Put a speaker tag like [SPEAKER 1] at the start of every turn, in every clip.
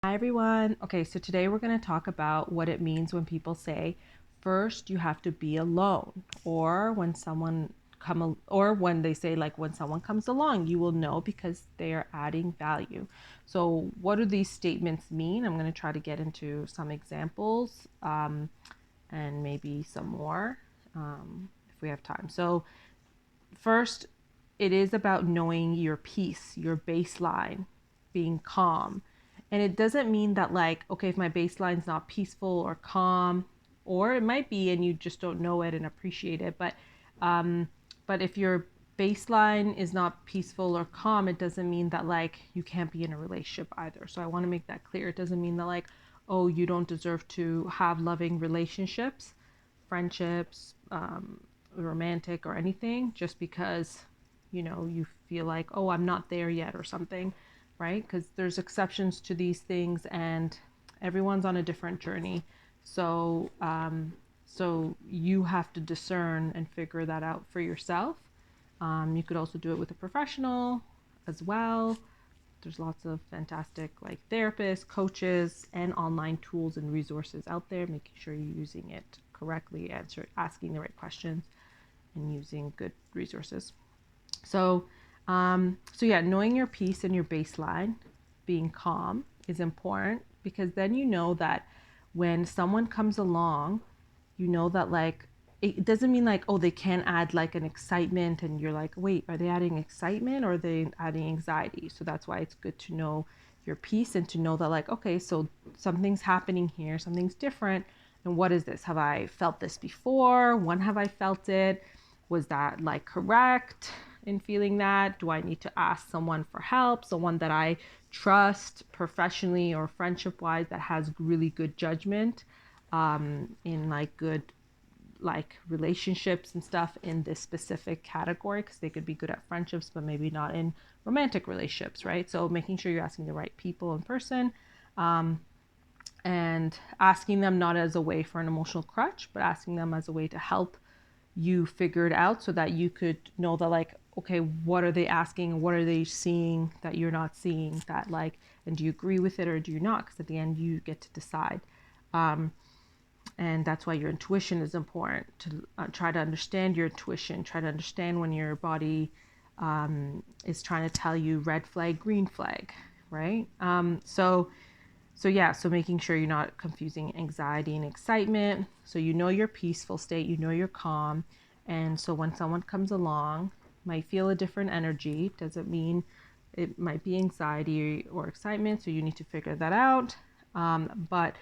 [SPEAKER 1] Hi everyone. Okay, so today we're going to talk about what it means when people say first you have to be alone, or when they say like when someone comes along, you will know because they are adding value. So what do these statements mean? I'm going to try to get into some examples and maybe some more if we have time. So first, it is about knowing your peace, your baseline, being calm. And it doesn't mean that, like, okay, if my baseline's not peaceful or calm, or it might be and you just don't know it and appreciate it. Um, but if your baseline is not peaceful or calm, it doesn't mean that, like, you can't be in a relationship either. So I want to make that clear. It doesn't mean that, like, oh, you don't deserve to have loving relationships, friendships, romantic or anything just because you feel like, oh, I'm not there yet or something, right? Because there's exceptions to these things and everyone's on a different journey. So you have to discern and figure that out for yourself. You could also do it with a professional as well. There's lots of fantastic like therapists, coaches, and online tools and resources out there, making sure you're using it correctly, asking the right questions, and using good resources. So yeah, knowing your piece and your baseline, being calm is important because then you know that when someone comes along, you know that like it doesn't mean like, oh, they can't add like an excitement and you're like, wait, are they adding excitement or are they adding anxiety? So that's why it's good to know your piece and to know that like, okay, so something's happening here, something's different. And what is this? Have I felt this before? When have I felt it? Was that like correct in feeling that? Do I need to ask someone for help? Someone that I trust professionally or friendship wise that has really good judgment in like good like relationships and stuff in this specific category, because they could be good at friendships but maybe not in romantic relationships, right? So making sure you're asking the right people in person, and asking them not as a way for an emotional crutch, but asking them as a way to help you figure it out so that you could know that like, okay, what are they asking, what are they seeing that you're not seeing, that like, and do you agree with it or do you not? Because at the end you get to decide. And that's why your intuition is important, to try to understand your intuition, try to understand when your body is trying to tell you red flag, green flag, right? So making sure you're not confusing anxiety and excitement. So you know your peaceful state, you know you're calm. And so when someone comes along, might feel a different energy, doesn't mean it might be anxiety or excitement. So you need to figure that out. But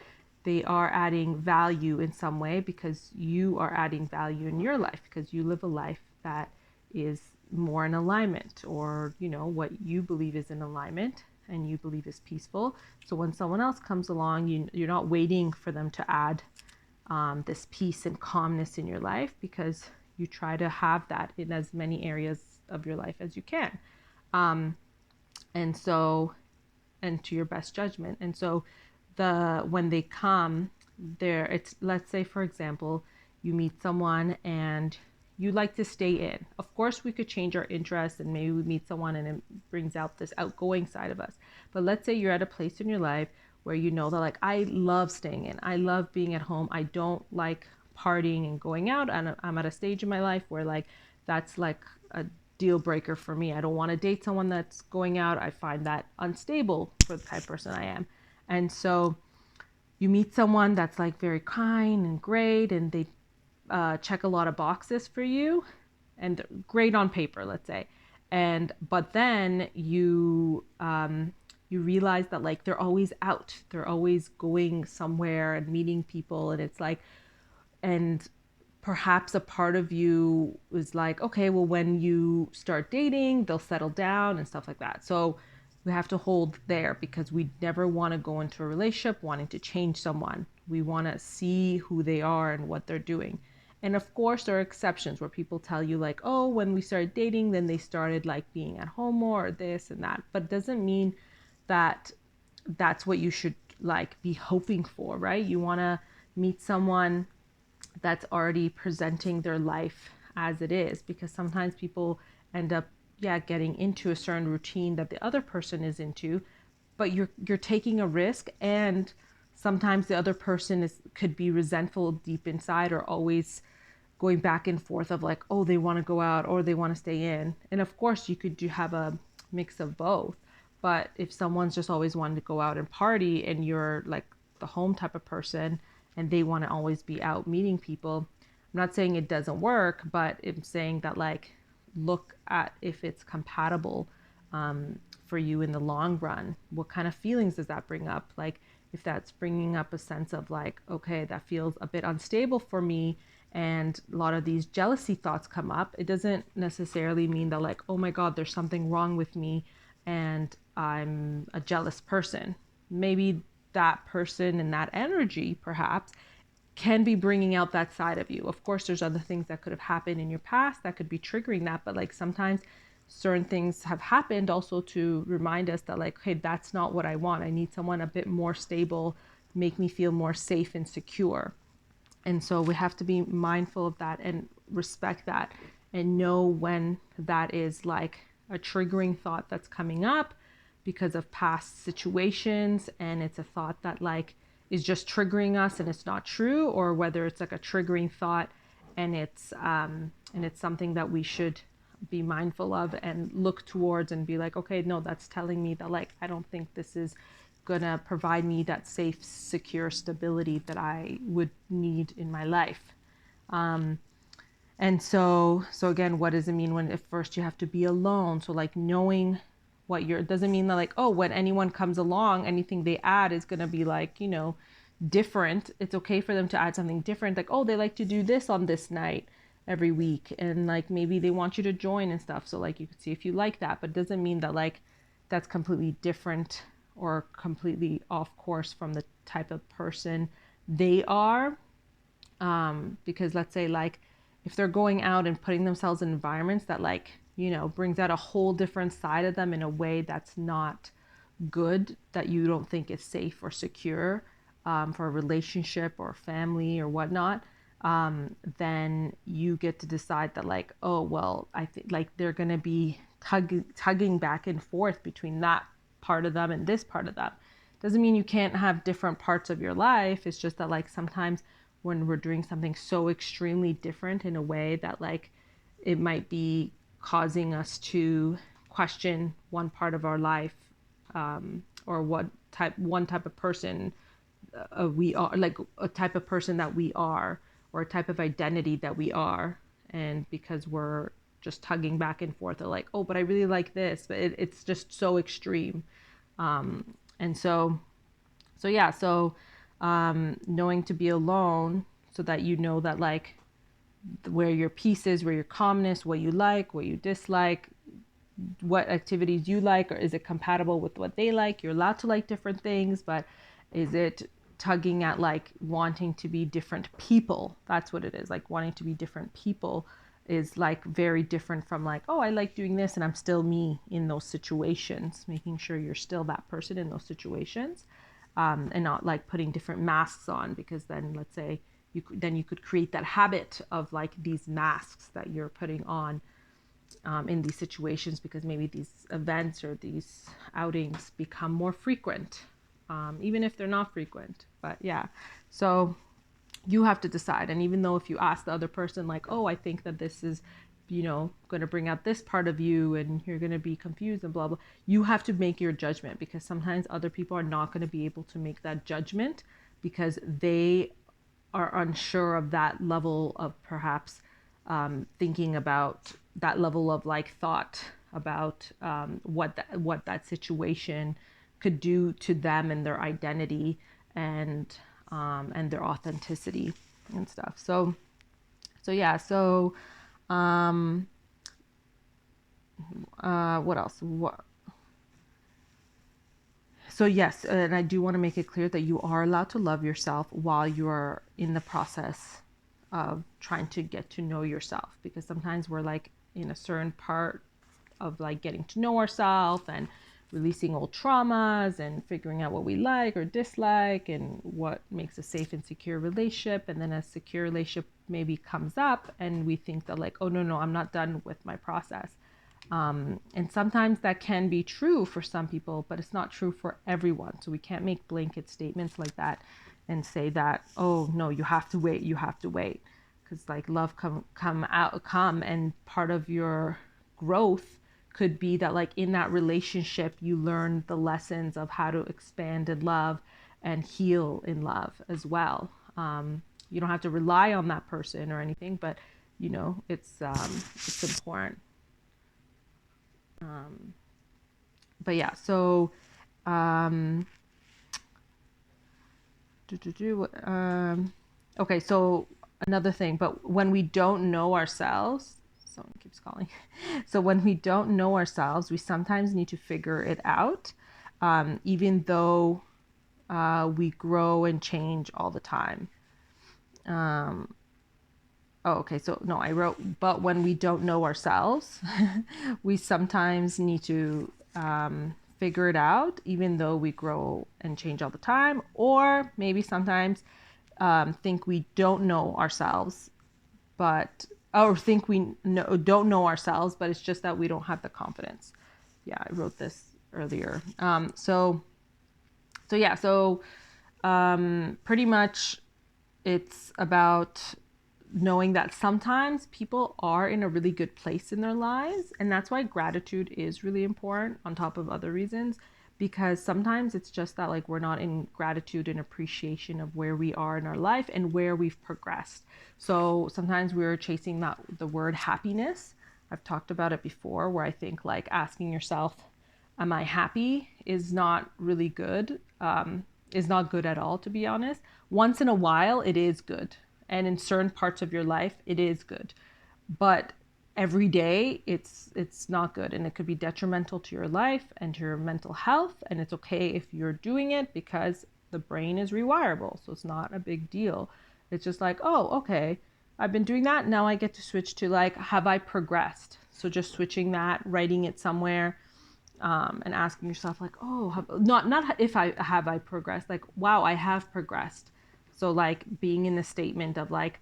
[SPEAKER 1] they are adding value in some way because you are adding value in your life because you live a life that is more in alignment, or what you believe is in alignment and you believe is peaceful. So when someone else comes along, you're not waiting for them to add this peace and calmness in your life, because you try to have that in as many areas of your life as you can. And so, and to your best judgment. And so when they come there, it's, let's say for example, you meet someone and you like to stay in. Of course we could change our interests and maybe we meet someone and it brings out this outgoing side of us. But let's say you're at a place in your life where you know that like, I love staying in, I love being at home, I don't like partying and going out, and I'm at a stage in my life where like that's like a deal breaker for me. I don't want to date someone that's going out. I find that unstable for the type of person I am. And so you meet someone that's like very kind and great, and they check a lot of boxes for you, and great on paper, let's say. And but then you realize that like they're always out, they're always going somewhere and meeting people, and it's like, and perhaps a part of you was like, okay, well, when you start dating, they'll settle down and stuff like that. So we have to hold there because we never want to go into a relationship wanting to change someone. We want to see who they are and what they're doing. And of course, there are exceptions where people tell you, like, oh, when we started dating, then they started like being at home more or this and that. But it doesn't mean that that's what you should like be hoping for, right? You want to meet someone that's already presenting their life as it is, because sometimes people end up, yeah, getting into a certain routine that the other person is into, but you're taking a risk, and sometimes the other person could be resentful deep inside, or always going back and forth of like, oh, they want to go out or they want to stay in. And of course you could have a mix of both. But if someone's just always wanting to go out and party, and you're like the home type of person, and they want to always be out meeting people, I'm not saying it doesn't work, but I'm saying that like, look at if it's compatible for you in the long run. What kind of feelings does that bring up? Like, if that's bringing up a sense of like, okay, that feels a bit unstable for me, and a lot of these jealousy thoughts come up, it doesn't necessarily mean that like, oh my God, there's something wrong with me and I'm a jealous person. Maybe that person and that energy perhaps can be bringing out that side of you. Of course, there's other things that could have happened in your past that could be triggering that, but like sometimes certain things have happened also to remind us that like, hey, that's not what I want. I need someone a bit more stable, make me feel more safe and secure. And so we have to be mindful of that and respect that, and know when that is like a triggering thought that's coming up because of past situations, and it's a thought that like is just triggering us and it's not true, or whether it's like a triggering thought and it's something that we should be mindful of and look towards and be like, okay, no, that's telling me that like, I don't think this is gonna provide me that safe, secure stability that I would need in my life. And so again, what does it mean when at first you have to be alone? So like knowing what you're, it doesn't mean that like, oh, when anyone comes along, anything they add is gonna be like, different. It's okay for them to add something different. Like, oh, they like to do this on this night every week, and like maybe they want you to join and stuff. So like you could see if you like that, but it doesn't mean that like that's completely different or completely off course from the type of person they are. Because let's say like if they're going out and putting themselves in environments that like, brings out a whole different side of them in a way that's not good, that you don't think is safe or secure for a relationship or family or whatnot, then you get to decide that like, oh, well, I think like they're going to be tugging back and forth between that part of them and this part of them. Doesn't mean you can't have different parts of your life. It's just that like sometimes when we're doing something so extremely different in a way that like it might be causing us to question one part of our life, or one type of person we are, like a type of person that we are, or a type of identity that we are. And because we're just tugging back and forth, or like, oh, but I really like this, but it's just so extreme. And so yeah, so knowing to be alone, so that you know that like where your peace is, where your calmness, what you like, what you dislike, what activities you like, or is it compatible with what they like? You're allowed to like different things, but is it tugging at like wanting to be different people? That's what it is. Like wanting to be different people is like very different from like, oh, I like doing this and I'm still me in those situations. Making sure you're still that person in those situations, and not like putting different masks on, because then let's say you could create that habit of like these masks that you're putting on in these situations, because maybe these events or these outings become more frequent, even if they're not frequent. But yeah, so you have to decide. And even though if you ask the other person like, oh, I think that this is, going to bring out this part of you and you're going to be confused and blah, blah, you have to make your judgment, because sometimes other people are not going to be able to make that judgment because they are unsure of that level of perhaps thinking about that level of like thought about what that situation could do to them and their identity, and their authenticity and stuff. So yeah. So what else? So yes, and I do want to make it clear that you are allowed to love yourself while you're in the process of trying to get to know yourself, because sometimes we're like in a certain part of like getting to know ourselves and releasing old traumas and figuring out what we like or dislike and what makes a safe and secure relationship. And then a secure relationship maybe comes up and we think that like, oh no, I'm not done with my process. And sometimes that can be true for some people, but it's not true for everyone. So we can't make blanket statements like that and say that, oh no, you have to wait, you have to wait. Because like love come and part of your growth could be that like in that relationship you learn the lessons of how to expand in love and heal in love as well. You don't have to rely on that person or anything, but it's important. But yeah, so um, do, do, do, um, okay, so another thing, but when we don't know ourselves, someone keeps calling. So when we don't know ourselves, we sometimes need to figure it out, even though we grow and change all the time. Oh, okay. So no, I wrote, but when we don't know ourselves, we sometimes need to figure it out, even though we grow and change all the time, or maybe sometimes think we don't know ourselves, but or think don't know ourselves, but it's just that we don't have the confidence. Yeah, I wrote this earlier. Pretty much it's about knowing that sometimes people are in a really good place in their lives, and that's why gratitude is really important on top of other reasons, because sometimes it's just that like we're not in gratitude and appreciation of where we are in our life and where we've progressed. So sometimes we're chasing that the word happiness. I've talked about it before, where I think like asking yourself, am I happy, is not really good, is not good at all, to be honest. Once in a while it is good, and in certain parts of your life it is good, but every day it's not good, and it could be detrimental to your life and to your mental health. And it's okay if you're doing it, because the brain is rewirable, so it's not a big deal. It's just like, oh, okay, I've been doing that, now I get to switch to like, have I progressed? So just switching that, writing it somewhere, and asking yourself like, oh, not if I progressed, like, wow, I have progressed. So like being in the statement of like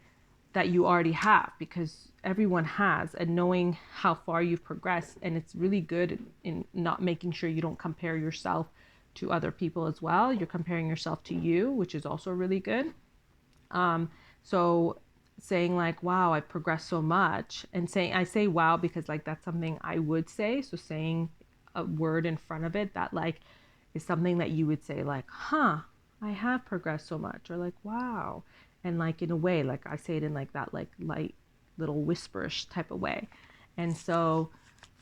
[SPEAKER 1] that you already have, because everyone has, and knowing how far you've progressed. And it's really good in not making sure you don't compare yourself to other people as well. You're comparing yourself to you, which is also really good. So saying like, wow, I progressed so much, and saying, I say wow because like that's something I would say. So saying a word in front of it that like is something that you would say like, huh, I have progressed so much, or like, wow. And like in a way, like I say it in like that like light little whisperish type of way. And so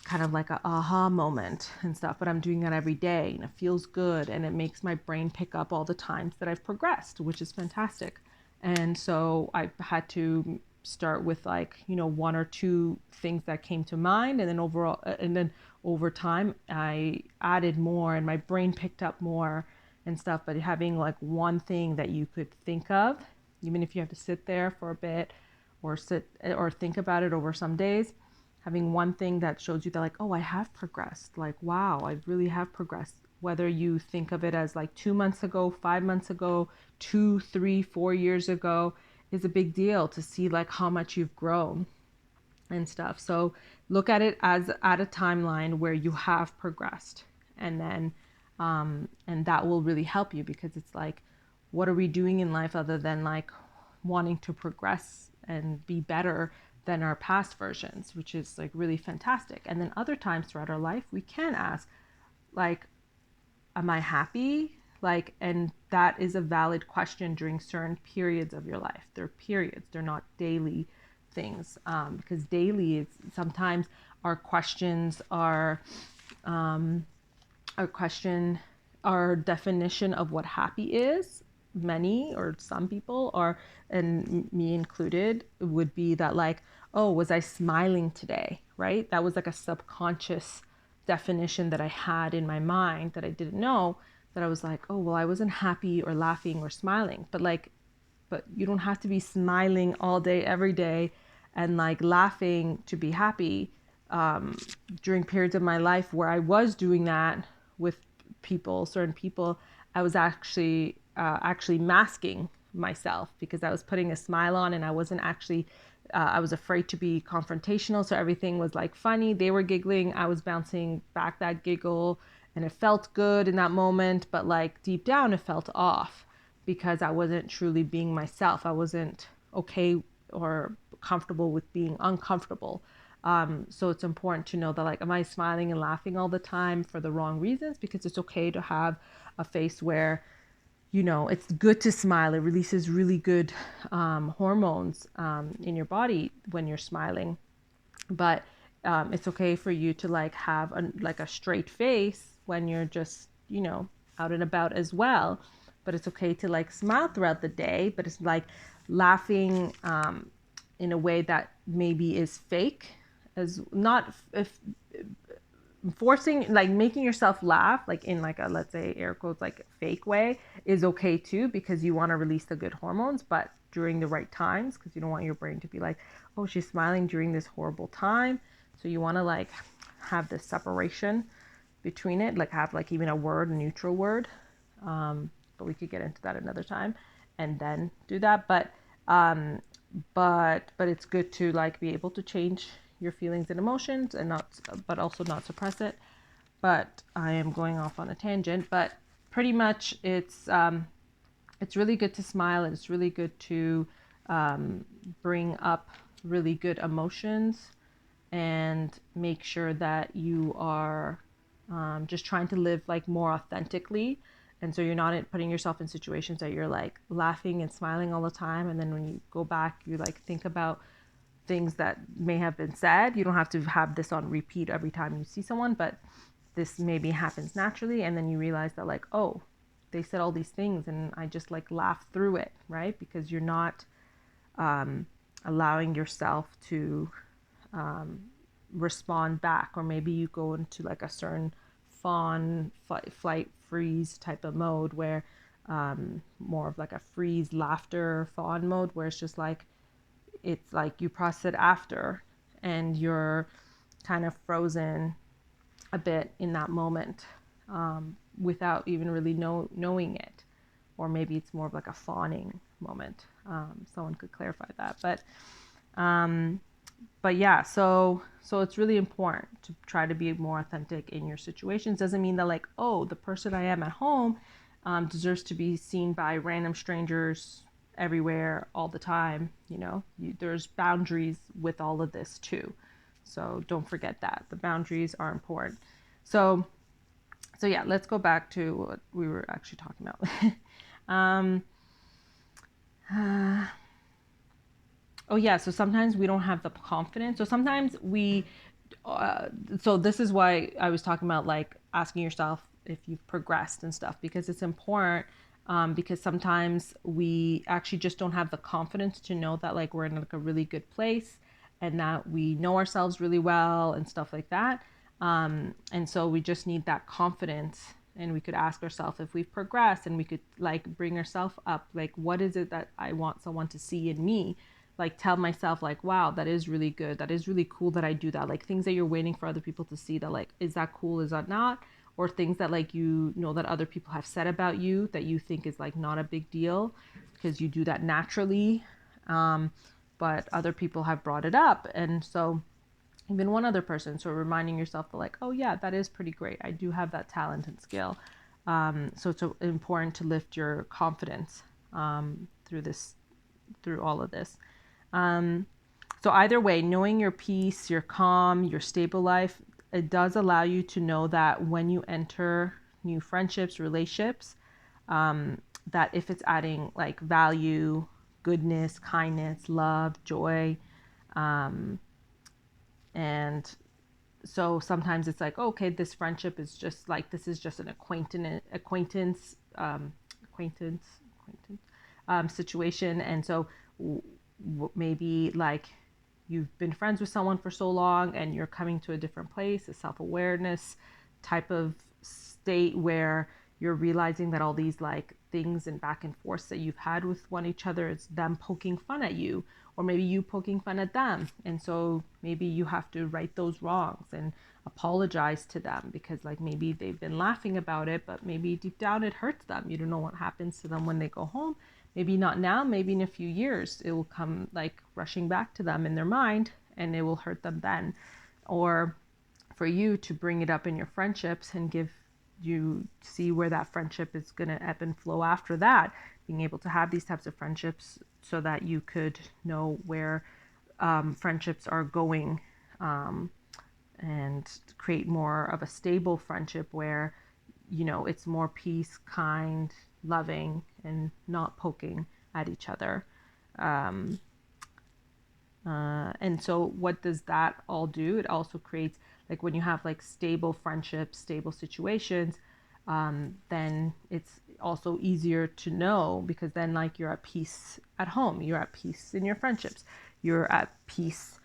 [SPEAKER 1] kind of like a aha moment and stuff, but I'm doing that every day and it feels good, and it makes my brain pick up all the times that I've progressed, which is fantastic. And so I had to start with like, one or two things that came to mind, and then over time I added more and my brain picked up more and stuff. But having like one thing that you could think of, even if you have to sit there for a bit or think about it over some days, having one thing that shows you that like, oh, I have progressed, like, wow, I really have progressed. Whether you think of it as like 2 months ago, 5 months ago, 2, 3, 4 years ago, is a big deal to see like how much you've grown and stuff. So look at it as at a timeline where you have progressed, and then and that will really help you, because it's like, what are we doing in life other than like wanting to progress and be better than our past versions, which is like really fantastic. And then other times throughout our life we can ask like, am I happy? Like, and that is a valid question during certain periods of your life. They're periods, they're not daily things, because daily is sometimes our questions are our question, our definition of what happy is, many or some people are, and me included, would be that like, oh, was I smiling today, right? That was like a subconscious definition that I had in my mind that I didn't know, that I was like, oh, well, I wasn't happy or laughing or smiling. But you don't have to be smiling all day every day and like laughing to be happy. During periods of my life where I was doing that with certain people, I was actually masking myself, because I was putting a smile on and I wasn't actually I was afraid to be confrontational, so everything was like funny. They were giggling, I was bouncing back that giggle, and it felt good in that moment, but like deep down it felt off because I wasn't truly being myself. I wasn't okay or comfortable with being uncomfortable. So it's important to know that, like, am I smiling and laughing all the time for the wrong reasons? Because it's okay to have a face where, it's good to smile. It releases really good hormones in your body when you're smiling. But it's okay for you to like have a straight face when you're just, out and about as well. But it's okay to like smile throughout the day, but it's like laughing in a way that maybe is fake, as not if forcing, like making yourself laugh like in like a, let's say, air quotes, like fake way is okay too, because you want to release the good hormones, but during the right times, because you don't want your brain to be like, oh, she's smiling during this horrible time. So you want to like have this separation between it, like have like even a neutral word. But we could get into that another time and then do that. But it's good to like be able to change your feelings and emotions, and not, but also not suppress it. But I am going off on a tangent. But pretty much it's really good to smile, and it's really good to bring up really good emotions, and make sure that you are just trying to live like more authentically. And so you're not putting yourself in situations that you're like laughing and smiling all the time, and then when you go back you like think about things that may have been said. You don't have to have this on repeat every time you see someone, but this maybe happens naturally, and then you realize that like, oh, they said all these things and I just like laughed through it, right? Because you're not allowing yourself to respond back. Or maybe you go into like a certain fawn flight freeze type of mode, where more of like a freeze laughter fawn mode, where it's like you process it after, and you're kind of frozen a bit in that moment, without even really knowing it. Or maybe it's more of like a fawning moment. Someone could clarify that. But yeah, so it's really important to try to be more authentic in your situations. Doesn't mean that like, oh, the person I am at home deserves to be seen by random strangers everywhere all the time. There's boundaries with all of this too. So don't forget that the boundaries are important. So yeah, let's go back to what we were actually talking about. um, oh yeah, so sometimes we don't have the confidence. So sometimes so this is why I was talking about like asking yourself if you've progressed and stuff, because it's important. Because sometimes we actually just don't have the confidence to know that like we're in like a really good place, and that we know ourselves really well and stuff like that. And so we just need that confidence, and we could ask ourselves if we've progressed, and we could like bring ourselves up, like what is it that I want someone to see in me. Like tell myself like, wow, that is really good, that is really cool that I do that. Like things that you're waiting for other people to see, that like, is that cool, is that not? Or things that like that other people have said about you that you think is like not a big deal because you do that naturally, but other people have brought it up. And so even one other person, so reminding yourself that like, oh yeah, that is pretty great, I do have that talent and skill. So it's important to lift your confidence through all of this. um, so either way, knowing your peace, your calm, your stable life, it does allow you to know that when you enter new friendships, relationships, that if it's adding like value, goodness, kindness, love, joy, and so sometimes it's like, okay, this friendship is just like, this is just an acquaintance situation. And so maybe like you've been friends with someone for so long, and you're coming to a different place, a self-awareness type of state, where you're realizing that all these like things and back and forth that you've had with one each other, it's them poking fun at you, or maybe you poking fun at them. And so maybe you have to right those wrongs and apologize to them, because like maybe they've been laughing about it, but maybe deep down it hurts them. You don't know what happens to them when they go home. Maybe not now, maybe in a few years it will come like rushing back to them in their mind, and it will hurt them then. Or for you to bring it up in your friendships and give you see where that friendship is going to ebb and flow after that, being able to have these types of friendships so that you could know where friendships are going, and create more of a stable friendship where, you know, it's more peace, kind, loving, and not poking at each other. And so what does that all do? It also creates, like when you have like stable friendships, stable situations, then it's also easier to know, because then like you're at peace at home, you're at peace in your friendships, you're at peace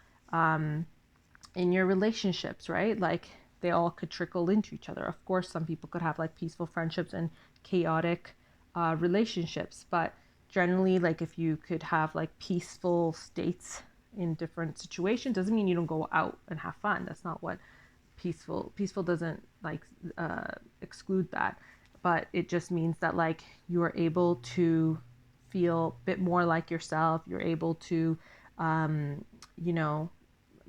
[SPEAKER 1] in your relationships, right? Like they all could trickle into each other. Of course, some people could have like peaceful friendships and chaotic relationships, but generally, like if you could have like peaceful states in different situations, doesn't mean you don't go out and have fun. That's not what peaceful doesn't like exclude that, but it just means that like you are able to feel a bit more like yourself. You're able to you know,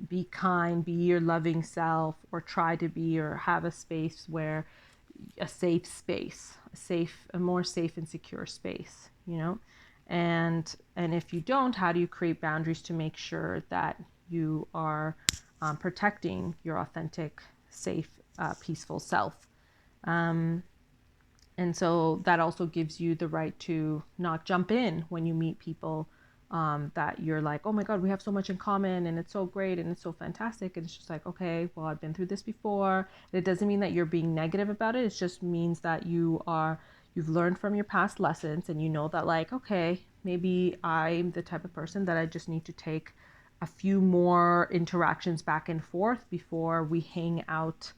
[SPEAKER 1] be kind, be your loving self, or try to be, or have a space where a safe space, a more safe and secure space, you know. And if you don't, how do you create boundaries to make sure that you are protecting your authentic, safe, peaceful self? And so that also gives you the right to not jump in when you meet people that you're like, oh my God, we have so much in common and it's so great and it's so fantastic. And it's just like, okay, well, I've been through this before. And it doesn't mean that you're being negative about it. It just means that you've learned from your past lessons, and you know that like, okay, maybe I'm the type of person that I just need to take a few more interactions back and forth before we hang out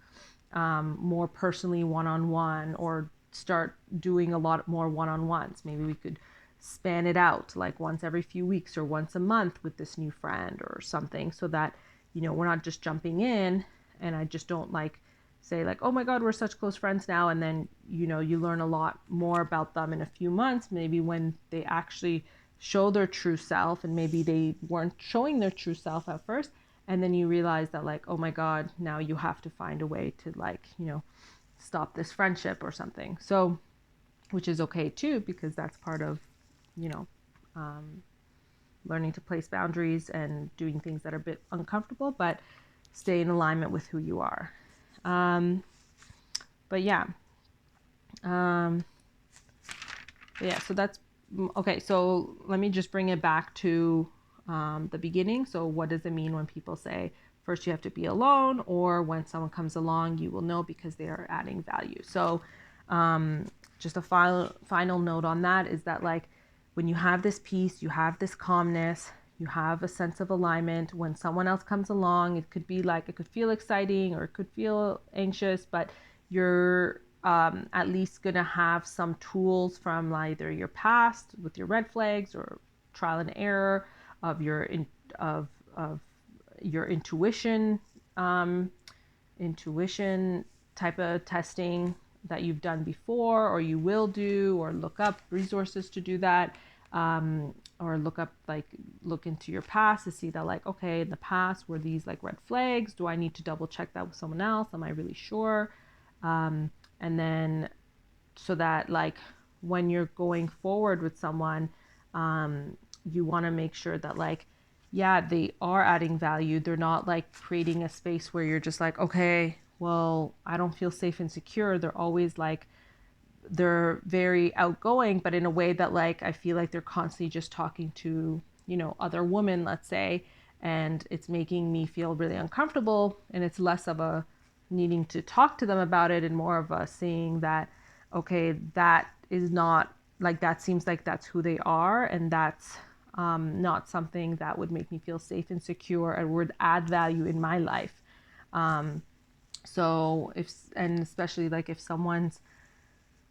[SPEAKER 1] more personally one-on-one, or start doing a lot more one-on-ones. Maybe we could span it out like once every few weeks or once a month with this new friend or something, so that, you know, we're not just jumping in and I just don't like say like, oh my God, we're such close friends now, and then, you know, you learn a lot more about them in a few months, maybe when they actually show their true self, and maybe they weren't showing their true self at first, and then you realize that like, oh my God, now you have to find a way to like, you know, stop this friendship or something. So, which is okay too, because that's part of, you know, learning to place boundaries and doing things that are a bit uncomfortable, but stay in alignment with who you are. But yeah, so that's okay. So let me just bring it back to the beginning. So what does it mean when people say first you have to be alone, or when someone comes along, you will know because they are adding value? So just a final note on that is that like when you have this peace, you have this calmness, you have a sense of alignment. When someone else comes along, it could be like, it could feel exciting or it could feel anxious, but you're at least going to have some tools from either your past with your red flags, or trial and error of your intuition, intuition type of testing that you've done before, or you will do, or look up resources to do that, or look into your past to see that like, okay, in the past were these like red flags? Do I need to double check that with someone else? Am I really sure? And then so that like when you're going forward with someone, you want to make sure that like, yeah, they are adding value. They're not like creating a space where you're just like, okay, well, I don't feel safe and secure. They're always like, they're very outgoing, but in a way that like, I feel like they're constantly just talking to, you know, other women, let's say, and it's making me feel really uncomfortable. And it's less of a needing to talk to them about it, and more of a seeing that, okay, that is not like, that seems like that's who they are, and that's not something that would make me feel safe and secure and would add value in my life. So and especially like if someone's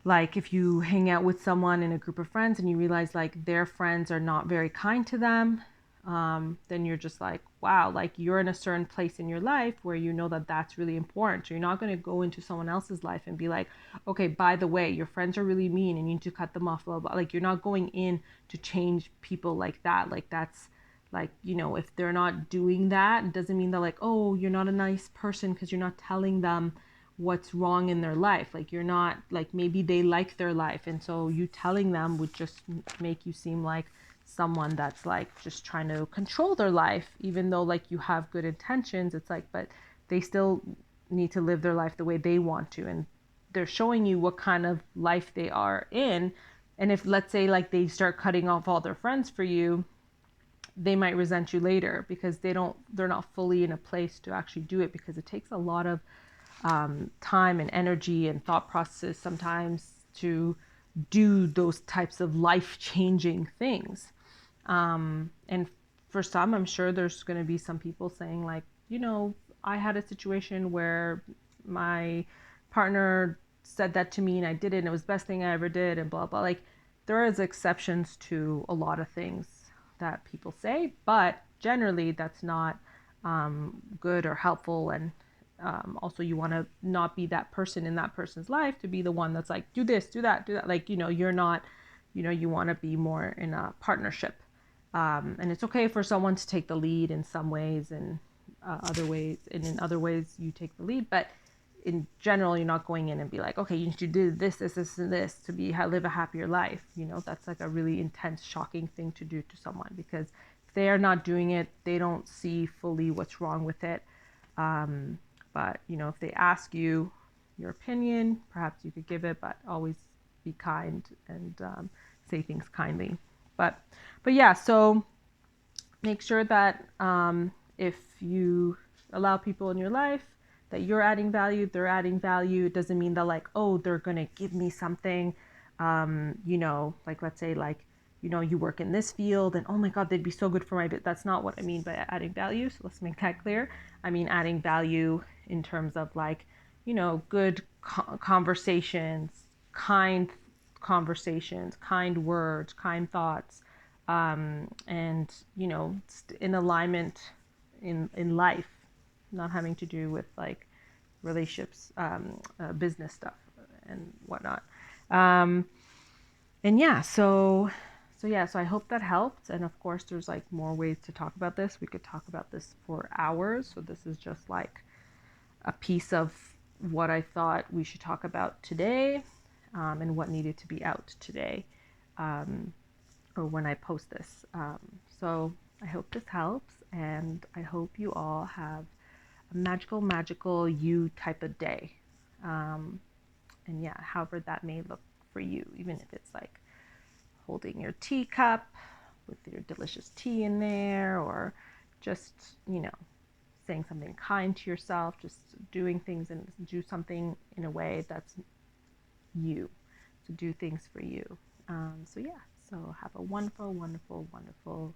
[SPEAKER 1] like if you hang out with someone in a group of friends and you realize like their friends are not very kind to them, then you're just like, wow, like you're in a certain place in your life where you know that that's really important. So you're not going to go into someone else's life and be like, okay, by the way, your friends are really mean and you need to cut them off, blah, blah. Like you're not going in to change people like that. Like that's like, if they're not doing that, it doesn't mean that like, oh, you're not a nice person because you're not telling them what's wrong in their life. Like you're not, like maybe they like their life, and so you telling them would just make you seem like someone that's like just trying to control their life, even though like you have good intentions. It's like, but they still need to live their life the way they want to, and they're showing you what kind of life they are in. And if, let's say, like they start cutting off all their friends for you, they might resent you later because they're not fully in a place to actually do it, because it takes a lot of time and energy and thought processes sometimes to do those types of life changing things. And for some, I'm sure there's going to be some people saying, like, I had a situation where my partner said that to me and I did it and it was the best thing I ever did and blah, blah. Like, there is exceptions to a lot of things that people say, but generally that's not good or helpful. And also, you want to not be that person in that person's life to be the one that's like, do this, do that, do that. Like, you're not, you want to be more in a partnership. And it's okay for someone to take the lead in some ways, and other ways, and in other ways you take the lead. But in general, you're not going in and be like, okay, you need to do this, this, this, and this to live a happier life. That's like a really intense, shocking thing to do to someone, because if they are not doing it, they don't see fully what's wrong with it. But if they ask you your opinion, perhaps you could give it, but always be kind and say things kindly. But yeah, so make sure that if you allow people in your life that you're adding value, they're adding value. It doesn't mean that like, oh, they're gonna give me something. Like let's say like, you work in this field and oh my God, they'd be so good for my bit. That's not what I mean by adding value. So let's make that clear. I mean adding value in terms of like, good conversations, kind conversations, kind words, kind thoughts, and in alignment in life, not having to do with like relationships, business stuff, and whatnot. Um, and yeah, so I hope that helped. And of course, there's like more ways to talk about this. We could talk about this for hours. So this is just like a piece of what I thought we should talk about today, and what needed to be out today, or when I post this. So I hope this helps, and I hope you all have a magical you type of day. And yeah, however that may look for you, even if it's like holding your teacup with your delicious tea in there, or just, saying something kind to yourself, just doing things and do something in a way that's you, to do things for you. So yeah, so have a wonderful, wonderful, wonderful